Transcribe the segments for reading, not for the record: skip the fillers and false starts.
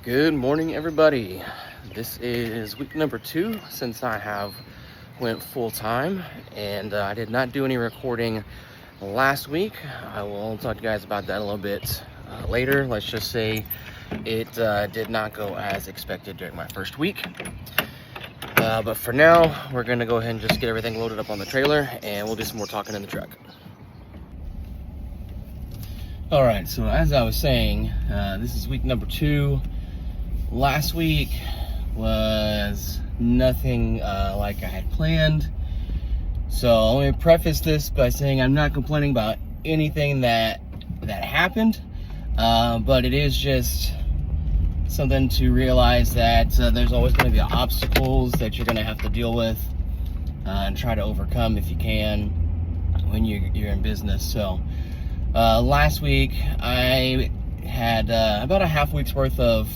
Good morning, everybody. This is week number 2 since I have went full-time, and I did not do any recording last week. I will talk to you guys about that a little bit later. Let's just say it did not go as expected during my first week. But for now, we're going to go ahead and just get everything loaded up on the trailer, and we'll do some more talking in the truck. All right, so as I was saying, this is week number 2. Last week was nothing like I had planned. So let me preface this by saying I'm not complaining about anything that happened, but it is just something to realize that there's always going to be obstacles that you're going to have to deal with and try to overcome if you can when you're in business. So last week I had about a half week's worth of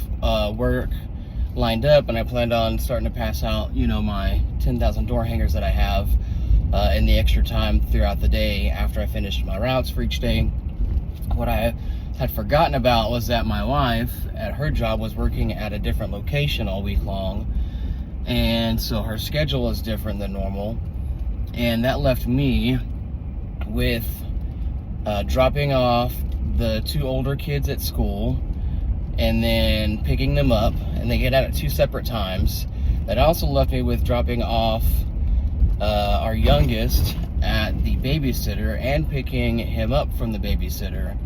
work lined up, and I planned on starting to pass out, my 10,000 door hangers that I have in the extra time throughout the day after I finished my routes for each day. What I had forgotten about was that my wife at her job was working at a different location all week long, and so her schedule was different than normal, and that left me with dropping off the 2 older kids at school and then picking them up, and they get out at 2 separate times. That also left me with dropping off our youngest at the babysitter and picking him up from the babysitter.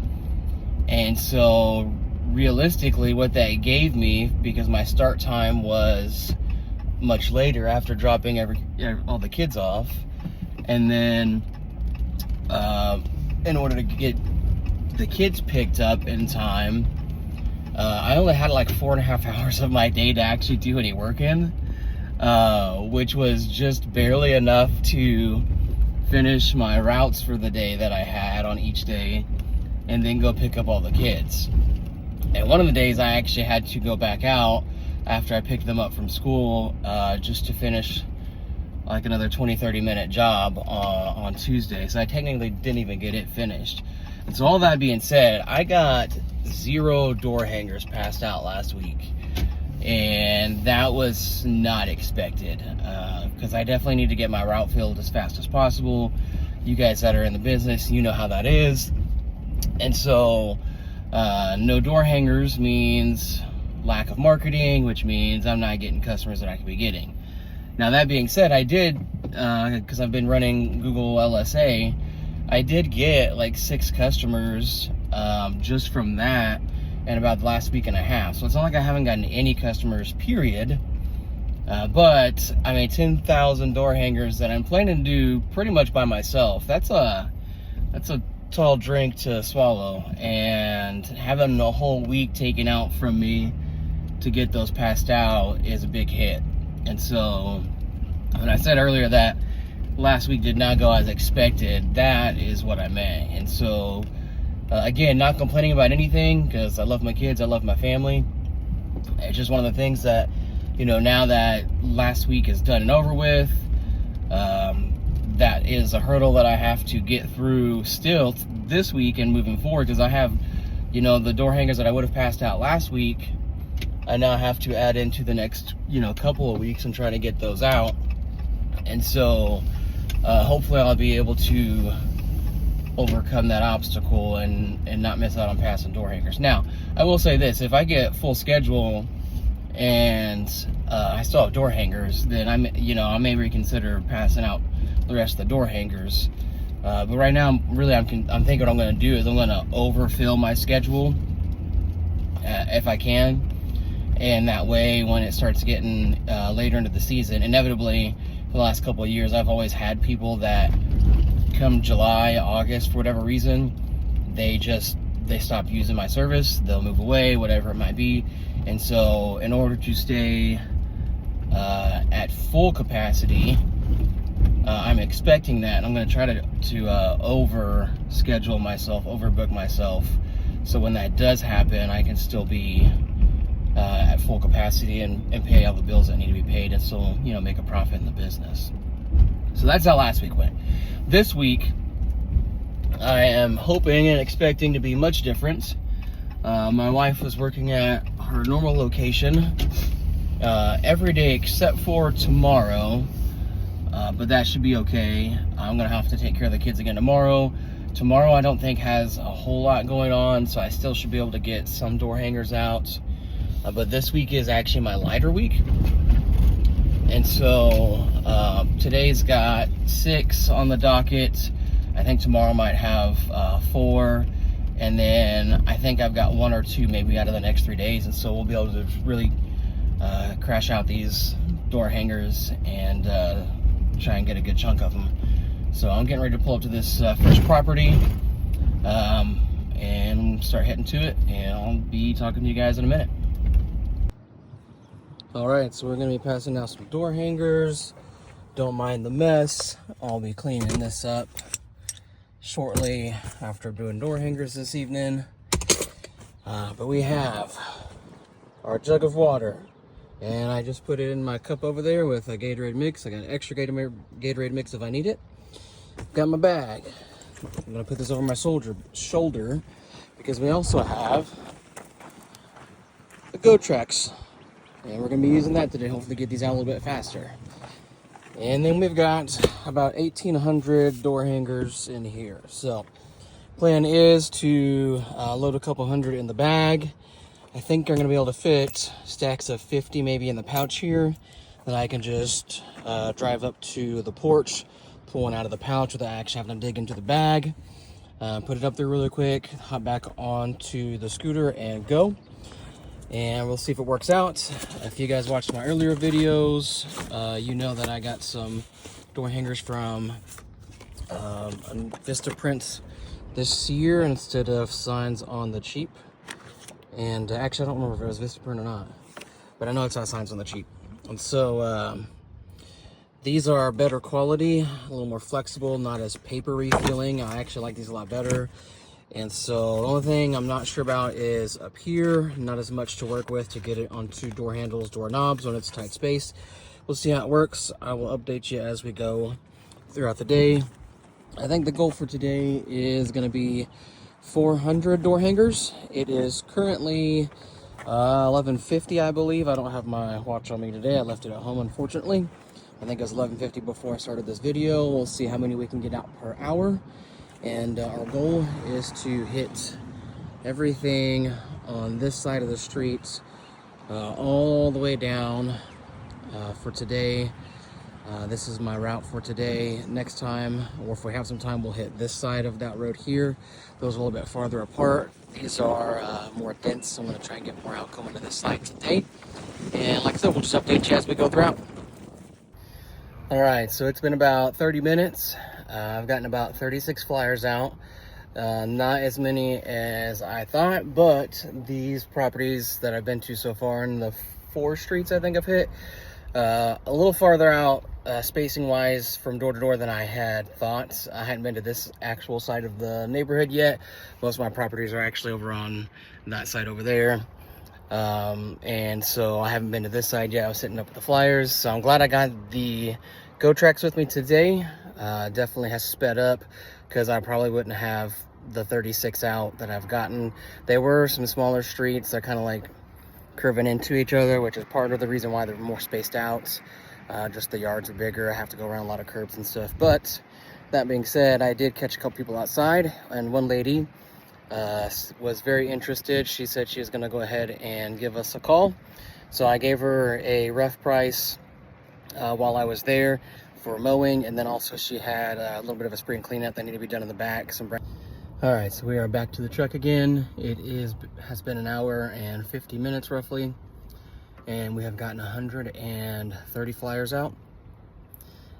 And so realistically what that gave me, because my start time was much later after dropping all the kids off, and then in order to get the kids picked up in time, I only had like 4.5 hours of my day to actually do any work in, which was just barely enough to finish my routes for the day that I had on each day and then go pick up all the kids. And one of the days I actually had to go back out after I picked them up from school just to finish like another 20-30 minute job on Tuesday. So I technically didn't even get it finished. And so all that being said, I got 0 door hangers passed out last week, and that was not expected, because I definitely need to get my route filled as fast as possible. You guys that are in the business, you know how that is. And so no door hangers means lack of marketing, which means I'm not getting customers that I could be getting. Now that being said, I did, because I've been running Google LSA, I did get like 6 customers just from that in about the last week and a half. So it's not like I haven't gotten any customers, period. But I mean, 10,000 door hangers that I'm planning to do pretty much by myself. That's a tall drink to swallow, and having a whole week taken out from me to get those passed out is a big hit. And so when I said earlier that last week did not go as expected, that is what I meant. And so again, not complaining about anything, because I love my kids, I love my family. It's just one of the things that, now that last week is done and over with, that is a hurdle that I have to get through still this week and moving forward, because I have, the door hangers that I would have passed out last week, I now have to add into the next, couple of weeks and try to get those out. And so hopefully I'll be able to overcome that obstacle and not miss out on passing door hangers. Now, I will say this: if I get full schedule and I still have door hangers, then I may reconsider passing out the rest of the door hangers. But right now, I'm thinking what I'm going to do is I'm going to overfill my schedule if I can, and that way when it starts getting later into the season, inevitably for the last couple of years I've always had people that come July, August, for whatever reason, they stop using my service, they'll move away, whatever it might be. And so in order to stay at full capacity, I'm expecting that I'm going to try to over schedule myself, overbook myself, so when that does happen, I can still be at full capacity and pay all the bills that need to be paid, and still make a profit in the business. So that's how last week went. This week I am hoping and expecting to be much different. My wife was working at her normal location every day except for tomorrow, but that should be okay. I'm gonna have to take care of the kids again tomorrow. Tomorrow I don't think has a whole lot going on, so I still should be able to get some door hangers out. But this week is actually my lighter week. And so today's got 6 on the docket. I think tomorrow might have 4. And then I think I've got 1 or 2 maybe out of the next 3 days. And so we'll be able to really crash out these door hangers and try and get a good chunk of them. So I'm getting ready to pull up to this first property and start heading to it. And I'll be talking to you guys in a minute. All right, so we're gonna be passing out some door hangers. Don't mind the mess. I'll be cleaning this up shortly after doing door hangers this evening. But we have our jug of water, and I just put it in my cup over there with a Gatorade mix. I got an extra Gatorade mix if I need it. Got my bag. I'm gonna put this over my shoulder because we also have the GoTrex. And we're going to be using that today, hopefully get these out a little bit faster. And then we've got about 1,800 door hangers in here. So, plan is to load a couple hundred in the bag. I think I'm going to be able to fit stacks of 50 maybe in the pouch here. Then I can just drive up to the porch, pull one out of the pouch without actually having to dig into the bag. Put it up there really quick, hop back onto the scooter and go. And we'll see if it works out. If you guys watched my earlier videos, you know that I got some door hangers from Vistaprint this year instead of Signs on the Cheap. And actually, I don't remember if it was Vistaprint or not, but I know it's not Signs on the Cheap. And so these are better quality, a little more flexible, not as papery feeling. I actually like these a lot better. And so the only thing I'm not sure about is up here, not as much to work with to get it onto door handles, door knobs when it's tight space. We'll see how it works. I will update you as we go throughout the day. I think the goal for today is going to be 400 door hangers. It is currently 11:50, I believe. I don't have my watch on me today. I left it at home, unfortunately. I think it was 11:50 before I started this video. We'll see how many we can get out per hour. And our goal is to hit everything on this side of the street all the way down for today. This is my route for today. Next time, or if we have some time, we'll hit this side of that road here. Those are a little bit farther apart. These are more dense, so I'm going to try and get more out coming to this side today. And like I said, we'll just update you as we go throughout. All right, so it's been about 30 minutes. I've gotten about 36 flyers out. Not as many as I thought, but these properties that I've been to so far in the 4 streets I think I've hit, a little farther out spacing wise from door to door than I had thought. I hadn't been to this actual side of the neighborhood yet. Most of my properties are actually over on that side over there. And so I haven't been to this side yet. I was sitting up with the flyers, so I'm glad I got the GoTrex with me today. Definitely has sped up because I probably wouldn't have the 36 out that I've gotten. They were some smaller streets. They're kind of like curving into each other, which is part of the reason why they're more spaced out. Just the yards are bigger. I have to go around a lot of curbs and stuff. But that being said, I did catch a couple people outside, and one lady was very interested. She said she was going to go ahead and give us a call. So I gave her a rough price while I was there for mowing, and then also she had a little bit of a spring cleanup that needed to be done in the back. All right, so we are back to the truck again. It has been an hour and 50 minutes roughly, and we have gotten 130 flyers out.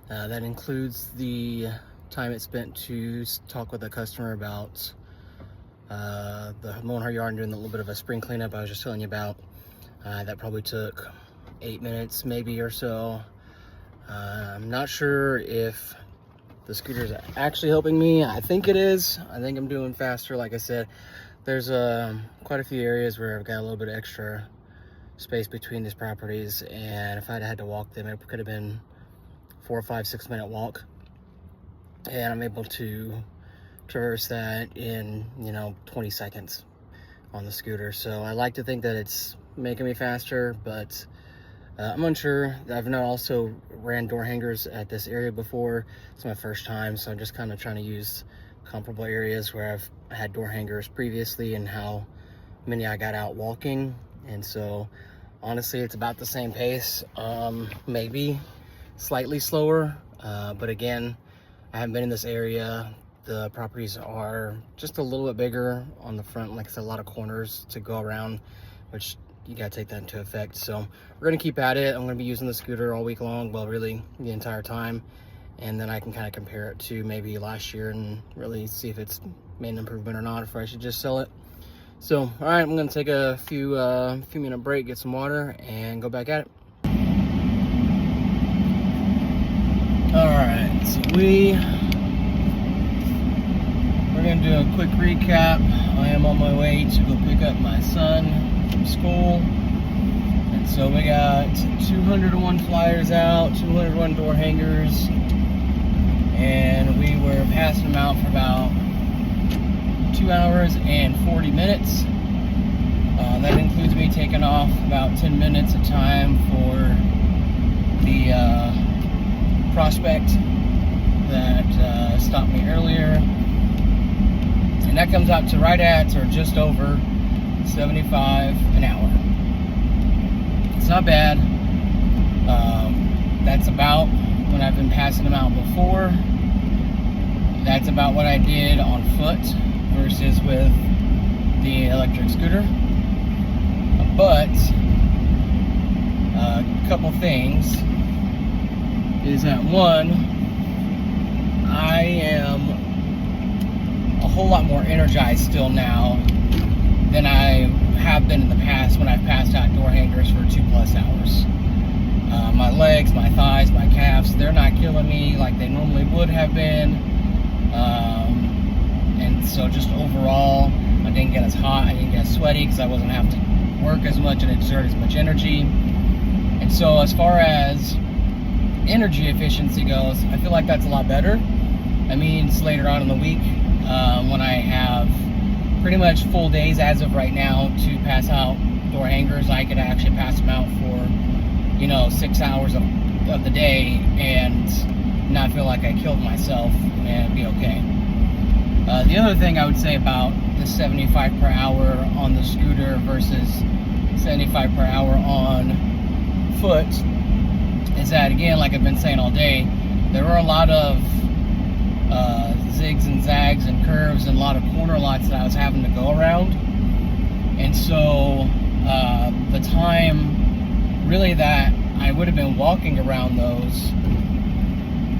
That includes the time it spent to talk with a customer about the mowing her yard and doing a little bit of a spring cleanup I was just telling you about. That probably took 8 minutes maybe or so. I'm not sure if the scooter is actually helping me. I think it is. I think I'm doing faster. Like I said, there's quite a few areas where I've got a little bit of extra space between these properties, and if I'd had to walk them, it could have been 4 or 5, 6 minute walk, and I'm able to traverse that in 20 seconds on the scooter. So I like to think that it's making me faster, but I'm unsure. I've not also ran door hangers at this area before. It's my first time, so I'm just kind of trying to use comparable areas where I've had door hangers previously and how many I got out walking. And so honestly, it's about the same pace, maybe slightly slower, but again, I haven't been in this area. The properties are just a little bit bigger on the front. Like I said, a lot of corners to go around, which you gotta take that into effect. So we're gonna keep at it. I'm gonna be using the scooter all week long, well, really the entire time. And then I can kind of compare it to maybe last year and really see if it's made an improvement or not, if I should just sell it. So, all right, I'm gonna take a few minute break, get some water, and go back at it. All right, so we're gonna do a quick recap. I am on my way to go pick up my son from school. And so we got 201 flyers out, 201 door hangers, and we were passing them out for about 2 hours and 40 minutes. That includes me taking off about 10 minutes of time for the prospect that stopped me earlier. And that comes out to right at or just over 75 an hour. It's not bad. That's about when I've been passing them out before. That's about what I did on foot versus with the electric scooter. But a couple things is that, one, I am a whole lot more energized still now than I have been in the past when I've passed out door hangers for 2+ hours. My legs, my thighs, my calves, they're not killing me like they normally would have been. And so just overall, I didn't get as hot, I didn't get as sweaty because I wasn't having to work as much and exert as much energy. And so as far as energy efficiency goes, I feel like that's a lot better. That means later on in the week, when I have pretty much full days as of right now to pass out door hangers, I could actually pass them out for, 6 hours of the day and not feel like I killed myself and be okay. The other thing I would say about the 75 per hour on the scooter versus 75 per hour on foot is that, again, like I've been saying all day, there are a lot of zigs and zags and curves and a lot of corner lots that I was having to go around. And so the time really that I would have been walking around those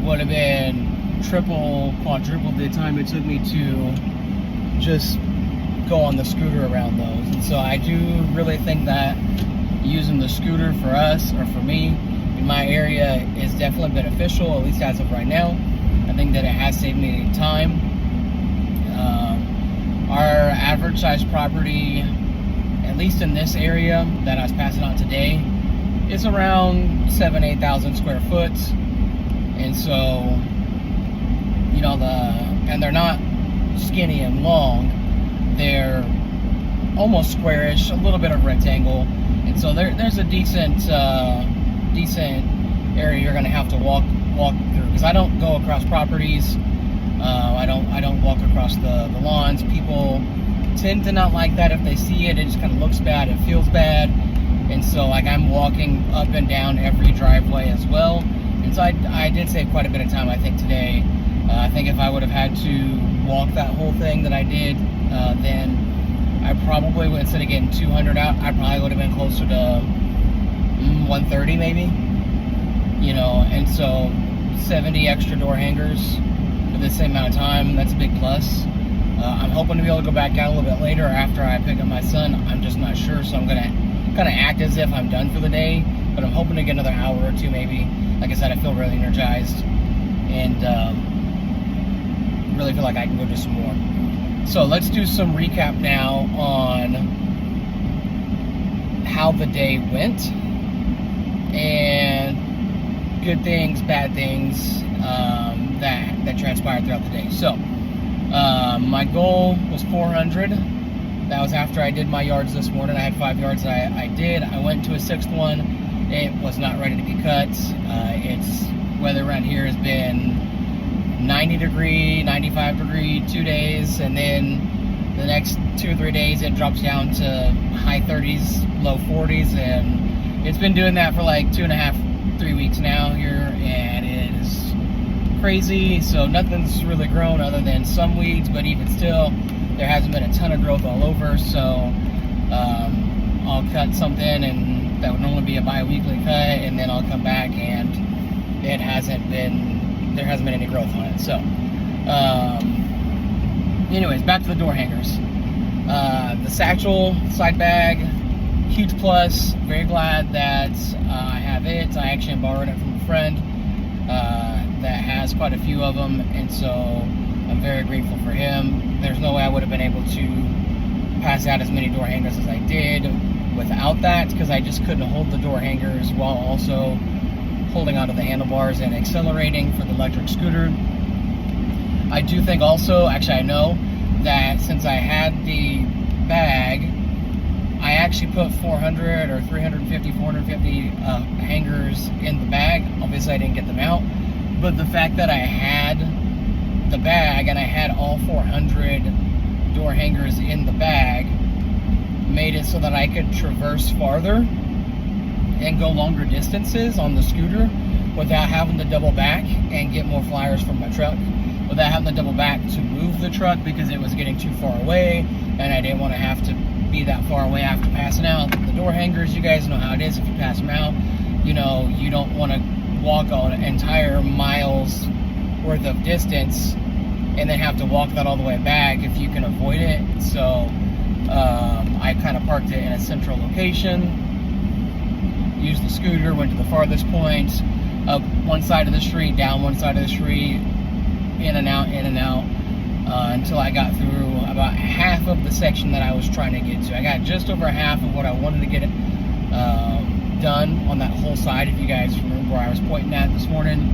would have been triple, quadruple the time it took me to just go on the scooter around those. And so I do really think that using the scooter for us, or for me, in my area is definitely beneficial, at least as of right now. I think that it has saved me time. Our average size property, at least in this area that I was passing on today, is around 7,000-8,000 square foot. And so, and they're not skinny and long, they're almost squarish, a little bit of rectangle. And so there's a decent area you're gonna have to walk through, because I don't go across properties. I don't walk across the lawns. People tend to not like that. If they see it, it just kind of looks bad, it feels bad. And so I'm walking up and down every driveway as well. And so I did save quite a bit of time, I think, today. I think if I would have had to walk that whole thing that I did, then I probably would, instead of getting 200 out, I probably would have been closer to 130 maybe. And so 70 extra door hangers for the same amount of time, that's a big plus. I'm hoping to be able to go back out a little bit later after I pick up my son. I'm just not sure, so I'm gonna kind of act as if I'm done for the day, but I'm hoping to get another hour or two maybe. Like I said, I feel really energized and really feel like I can go do some more. So let's do some recap now on how the day went and good things, bad things that transpired throughout the day. So my goal was 400. That was after I did my yards this morning. I had 5 yards that I did. I went to a 6th one. It was not ready to be cut. It's weather around here has been 90 degree, 95 degree 2 days, and then the next 2 or 3 days it drops down to high 30s, low 40s, and it's been doing that for like 2.5, 3 weeks now here, and it is crazy. So nothing's really grown other than some weeds, but even still, there hasn't been a ton of growth all over. So I'll cut something, and that would normally be a bi-weekly cut, and then I'll come back, and there hasn't been any growth on it. So anyways, back to the door hangers. The satchel side bag, huge plus. Very glad that I have it. I actually borrowed it from a friend that has quite a few of them, and so I'm very grateful for him. There's no way I would have been able to pass out as many door hangers as I did without that, because I just couldn't hold the door hangers while also holding onto the handlebars and accelerating for the electric scooter. I do think also, actually I know, that since I had the bag, I actually put 400 or 350, 450 hangers in the bag. Obviously I didn't get them out, but the fact that I had the bag and I had all 400 door hangers in the bag made it so that I could traverse farther and go longer distances on the scooter without having to double back and get more flyers from my truck, without having to double back to move the truck because it was getting too far away, and I didn't want to have to be that far away after passing out. The door hangers, you guys know how it is. If you pass them out, you know, you don't want to walk an entire miles worth of distance and then have to walk that all the way back if you can avoid it. So I kind of parked it in a central location, used the scooter, went to the farthest point, up one side of the street, down one side of the street, in and out, until I got through about half of the section that I was trying to get to. I got just over half of what I wanted to get done on that whole side, if you guys remember where I was pointing at this morning,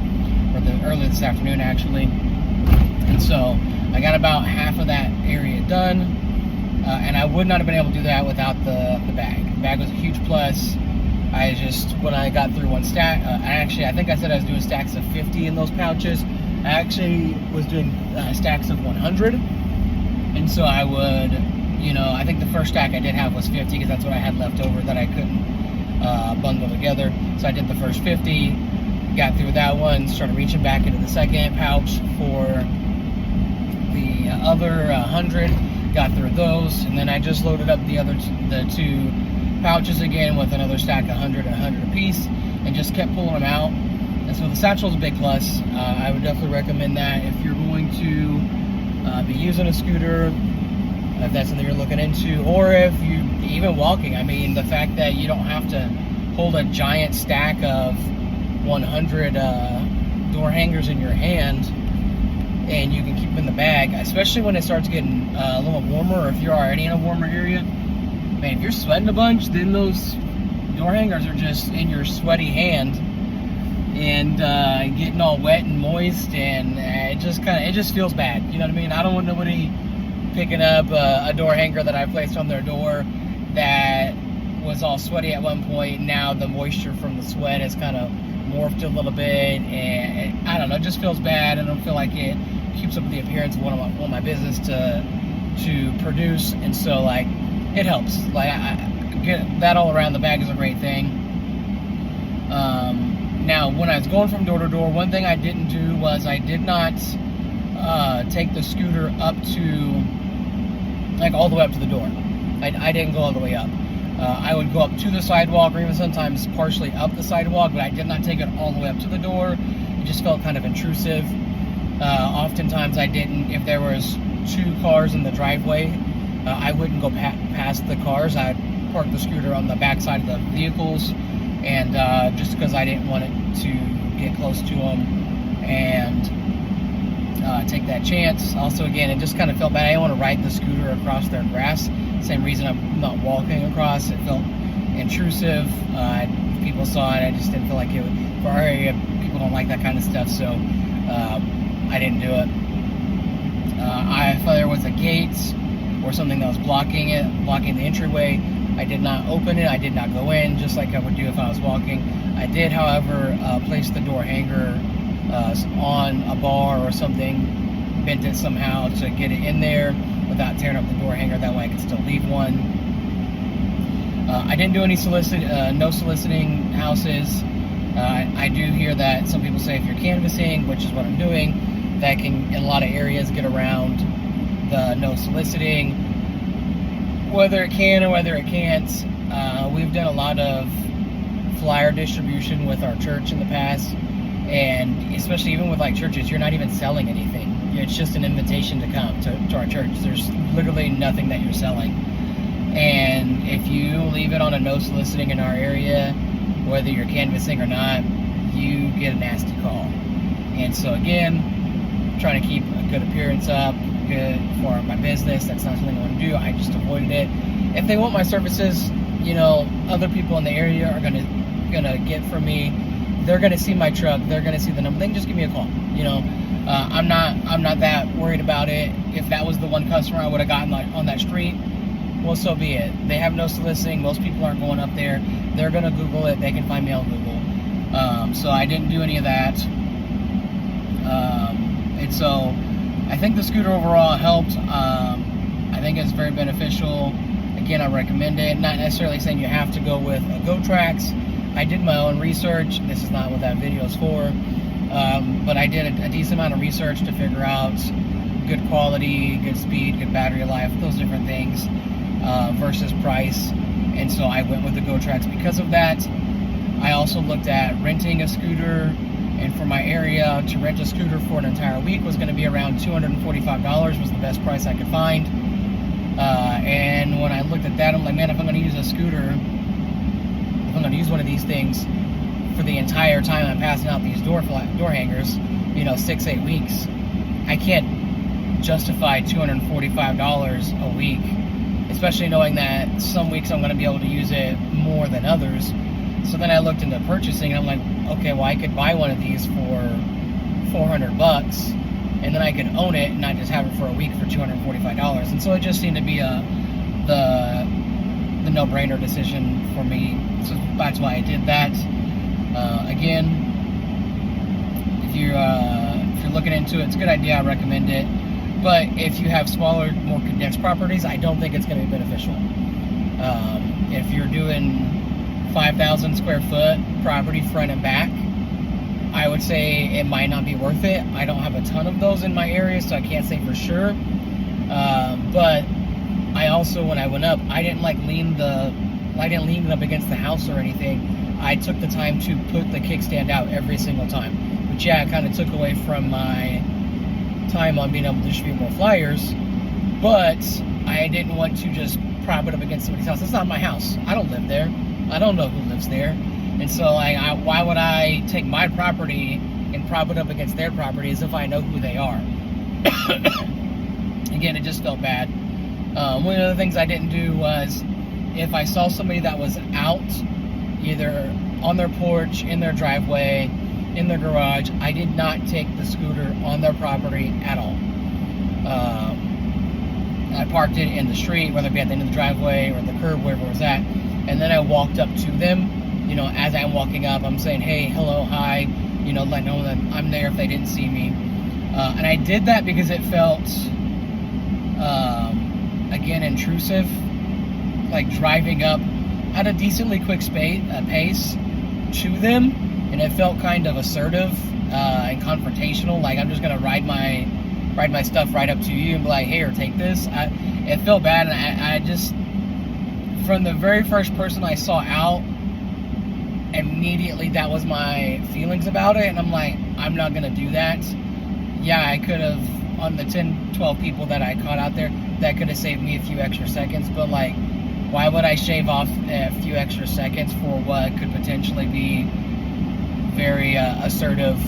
or early this afternoon actually. And so I got about half of that area done, and I would not have been able to do that without the bag. The bag was a huge plus. I just, when I got through one stack, I think I said I was doing stacks of 50 in those pouches. I actually was doing stacks of 100, and so I would, you know, I think the first stack I did have was 50 because that's what I had left over that I couldn't bundle together. So I did the first 50, got through that one, started reaching back into the second pouch for the other 100, got through those, and then I just loaded up the two pouches again with another stack of 100 and 100 apiece, and just kept pulling them out. And so the satchel is a big plus. I would definitely recommend that if you're going to be using a scooter, if that's something you're looking into, or if you even walking. I mean, the fact that you don't have to hold a giant stack of 100 door hangers in your hand, and you can keep them in the bag, especially when it starts getting a little warmer, or if you're already in a warmer area. Man, if you're sweating a bunch, then those door hangers are just in your sweaty hand and getting all wet and moist, and it just feels bad. You know what I mean? I don't want nobody picking up a door hanger that I placed on their door that was all sweaty at one point. Now the moisture from the sweat has kind of morphed a little bit, and I don't know, it just feels bad. I don't feel like it keeps up with the appearance of what my business to produce, and so like it helps. Like I get that all around. The bag is a great thing. Now, when I was going from door to door, one thing I didn't do was I did not take the scooter up to, like, all the way up to the door. I didn't go all the way up. I would go up to the sidewalk, or even sometimes partially up the sidewalk, but I did not take it all the way up to the door. It just felt kind of intrusive. Oftentimes I didn't, if there was 2 cars in the driveway, I wouldn't go past the cars. I'd park the scooter on the back side of the vehicles, and just because I didn't want it to get close to them and take that chance. Also, again, it just kind of felt bad. I didn't want to ride the scooter across their grass. Same reason I'm not walking across. It felt intrusive. People saw it. I just didn't feel like it would. For our area, people don't like that kind of stuff, so I didn't do it. I thought there was a gate or something that was blocking the entryway. I did not open it. I did not go in, just like I would do if I was walking. I did, however, place the door hanger on a bar or something, bent it somehow to get it in there without tearing up the door hanger. That way I could still leave one. I didn't do any no soliciting houses. I do hear that some people say if you're canvassing, which is what I'm doing, that can, in a lot of areas, get around the no soliciting. Whether it can or whether it can't, we've done a lot of flyer distribution with our church in the past, and especially even with like churches, you're not even selling anything. It's just an invitation to come to our church. There's literally nothing that you're selling. And if you leave it on a no soliciting in our area, whether you're canvassing or not, you get a nasty call. And so again, trying to keep a good appearance up, good for my business. That's not something I want to do. I just avoided it. If they want my services, you know, other people in the area are gonna get from me. They're gonna see my truck. They're gonna see the number. They can just give me a call. You know, I'm not that worried about it. If that was the one customer I would have gotten like on that street, well, so be it. They have no soliciting. Most people aren't going up there. They're gonna Google it. They can find me on Google. So I didn't do any of that. And so I think the scooter overall helped. I think it's very beneficial. Again, I recommend it. Not necessarily saying you have to go with a GoTrax. I did my own research. This is not what that video is for. But I did a decent amount of research to figure out good quality, good speed, good battery life, those different things, versus price. And so I went with the GoTrax because of that. I also looked at renting a scooter, and for my area, to rent a scooter for an entire week was going to be around $245, was the best price I could find. And when I looked at that, I'm like, man, if I'm going to use a scooter, if I'm going to use one of these things for the entire time I'm passing out these door hangers, you know, 6-8 weeks, I can't justify $245 a week, especially knowing that some weeks I'm going to be able to use it more than others. So then I looked into purchasing, and I'm like, okay, well, I could buy one of these for $400, and then I could own it and not just have it for a week for $245. And so it just seemed to be the no-brainer decision for me. So that's why I did that. Again, if you're looking into it, it's a good idea. I recommend it. But if you have smaller, more condensed properties, I don't think it's going to be beneficial. If you're doing 5,000 square foot property front and back, I would say it might not be worth it. I don't have a ton of those in my area, so I can't say for sure. But I also, when I went up, I didn't lean it up against the house or anything. I took the time to put the kickstand out every single time. Which, yeah, it kind of took away from my time on being able to distribute more flyers. But I didn't want to just prop it up against somebody's house. It's not my house. I don't live there. I don't know who lives there. And so why would I take my property and prop it up against their property as if I know who they are? Again, it just felt bad. One of the things I didn't do was, if I saw somebody that was out, either on their porch, in their driveway, in their garage, I did not take the scooter on their property at all. I parked it in the street, whether it be at the end of the driveway or the curb, wherever it was at, and then I walked up to them. You know, as I'm walking up, I'm saying, hey, hello, hi, you know, letting know that I'm there if they didn't see me. And I did that because it felt, again, intrusive, like driving up at a decently quick pace to them, and it felt kind of assertive and confrontational, like I'm just going to ride my stuff right up to you and be like, here, take this. It felt bad, and I just, from the very first person I saw out, immediately that was my feelings about it, and I'm like, I'm not gonna do that. Yeah, I could have, on the 10-12 people that I caught out there, that could have saved me a few extra seconds, but like, why would I shave off a few extra seconds for what could potentially be very assertive,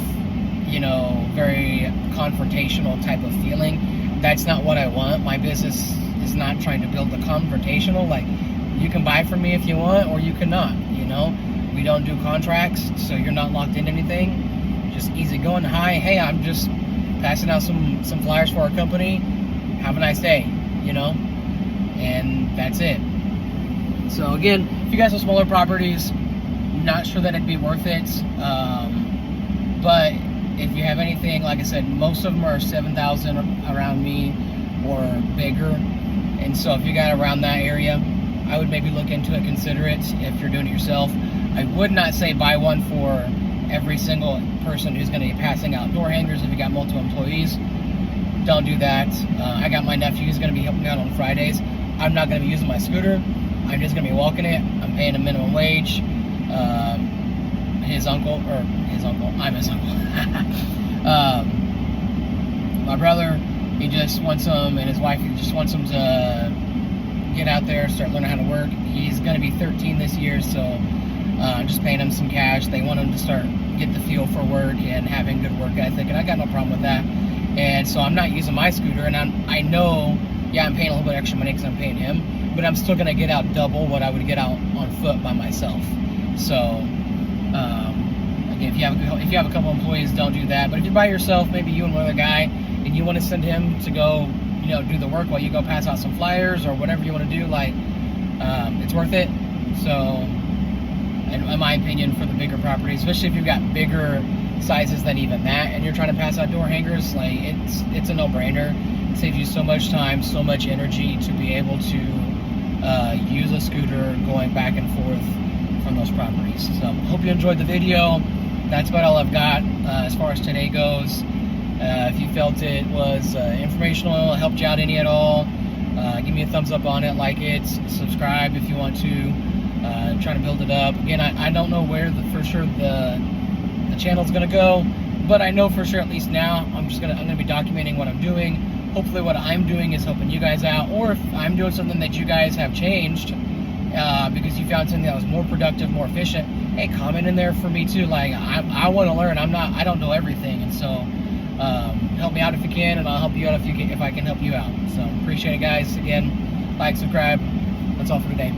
you know, very confrontational type of feeling? That's not what I want. My business is not trying to build a confrontational, like, you can buy from me if you want, or you cannot, you know? We don't do contracts, so you're not locked into anything. Just easy going. Hi, hey, I'm just passing out some flyers for our company. Have a nice day, you know? and that's it. So again, if you guys have smaller properties, not sure that it'd be worth it. But if you have anything, like I said, most of them are 7,000 around me or bigger. And so if you got around that area, I would maybe look into it, consider it if you're doing it yourself. I would not say buy one for every single person who's going to be passing out door hangers if you got multiple employees. Don't do that. I got my nephew who's going to be helping me out on Fridays. I'm not going to be using my scooter. I'm just going to be walking it. I'm paying a minimum wage. I'm his uncle. My brother, he just wants him, and his wife, he just wants him to get out there, start learning how to work. He's going to be 13 this year, so I'm just paying him some cash. They want him to start, get the feel for work and having good work ethic, and I got no problem with that. And so I'm not using my scooter, and I know, yeah, I'm paying a little bit extra money because I'm paying him, but I'm still going to get out double what I would get out on foot by myself. So, again, if you have a couple employees, don't do that. But if you're by yourself, maybe you and one other guy, and you want to send him to go, do the work while you go pass out some flyers or whatever you want to do, like, it's worth it. So, in my opinion, for the bigger properties, especially if you've got bigger sizes than even that, and you're trying to pass out door hangers, like, it's a no-brainer. It saves you so much time, so much energy to be able to use a scooter going back and forth from those properties. So, hope you enjoyed the video. That's about all I've got as far as today goes. If you felt it was informational, helped you out any at all, give me a thumbs up on it, like it, subscribe if you want to. Trying to build it up. Again, I don't know where for sure the channel's gonna go, but I know for sure, at least now, I'm gonna be documenting what I'm doing. Hopefully what I'm doing is helping you guys out, or if I'm doing something that you guys have changed because you found something that was more productive, more efficient, hey, comment in there for me too. Like, I want to learn. I don't know everything, and so help me out if you can, and I'll help you out if I can help you out. So appreciate it, guys. Again, like, subscribe. That's all for today.